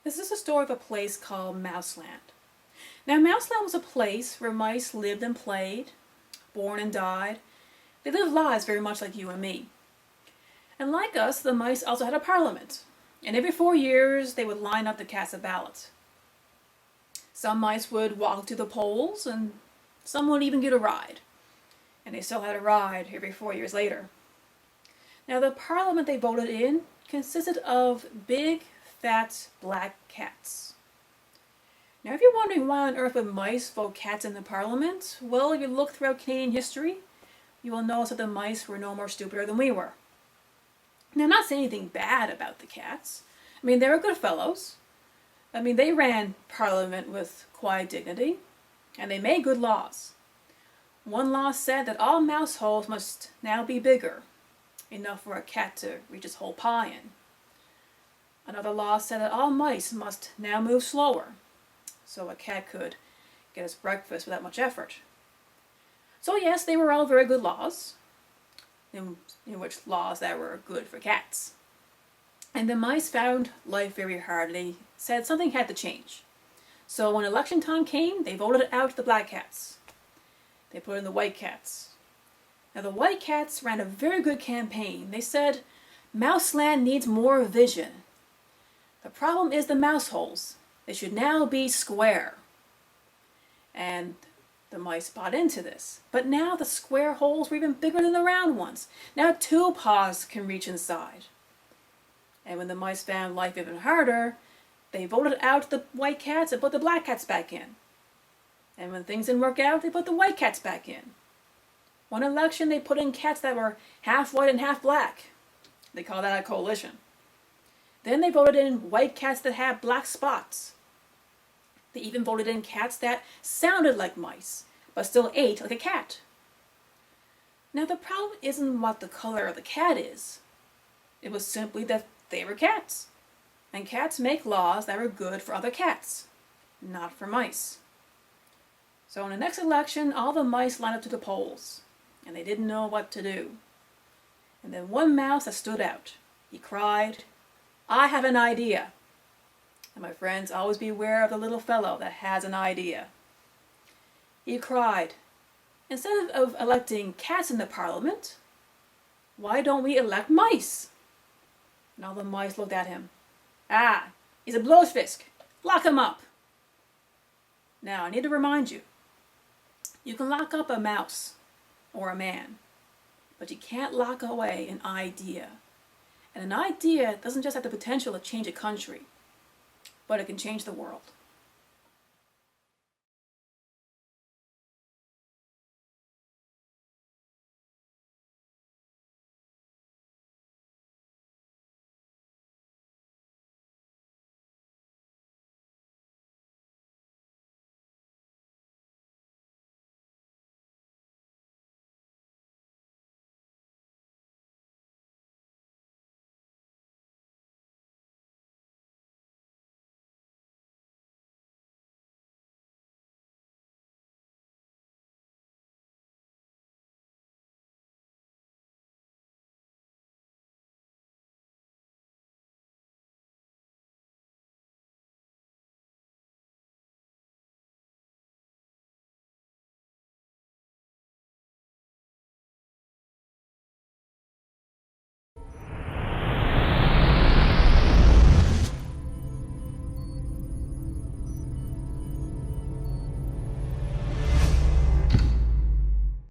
This is a story of a place called Mouseland. Now, Mouseland was a place where mice lived and played, born and died. They lived lives very much like you and me. And like us, the mice also had a parliament. And every 4 years, they would line up to cast a ballot. Some mice would walk to the polls, and some would even get a ride. And they still had a ride every 4 years later. Now, the parliament they voted in consisted of big, fat, black cats. Now, if you're wondering why on earth would mice vote cats in the parliament, well, if you look throughout Canadian history, you will notice that the mice were no more stupider than we were. Now, I'm not saying anything bad about the cats. I mean, they were good fellows. I mean, they ran Parliament with quiet dignity, and they made good laws. One law said that all mouse holes must now be bigger, enough for a cat to reach its whole pie in. Another law said that all mice must now move slower, so a cat could get its breakfast without much effort. So yes, they were all very good laws, in which laws that were good for cats. And the mice found life very hard. They said something had to change. So when election time came, they voted out the black cats. They put in the white cats. Now the white cats ran a very good campaign. They said, Mouseland needs more vision. The problem is the mouse holes. They should now be square. And the mice bought into this. But now the square holes were even bigger than the round ones. Now 2 paws can reach inside. And when the mice found life even harder, they voted out the white cats and put the black cats back in. And when things didn't work out, they put the white cats back in. One election, they put in cats that were half white and half black. They call that a coalition. Then they voted in white cats that had black spots. They even voted in cats that sounded like mice, but still ate like a cat. Now the problem isn't what the color of the cat is. It was simply that they were cats. And cats make laws that are good for other cats, not for mice. So in the next election, all the mice lined up to the polls, and they didn't know what to do. And then one mouse that stood out. He cried, I have an idea. And my friends, always beware of the little fellow that has an idea. He cried, instead of electing cats in the parliament, why don't we elect mice? And all the mice looked at him. Ah, he's a blowfisk. Lock him up. Now, I need to remind you, you can lock up a mouse or a man, but you can't lock away an idea. And an idea doesn't just have the potential to change a country, but it can change the world.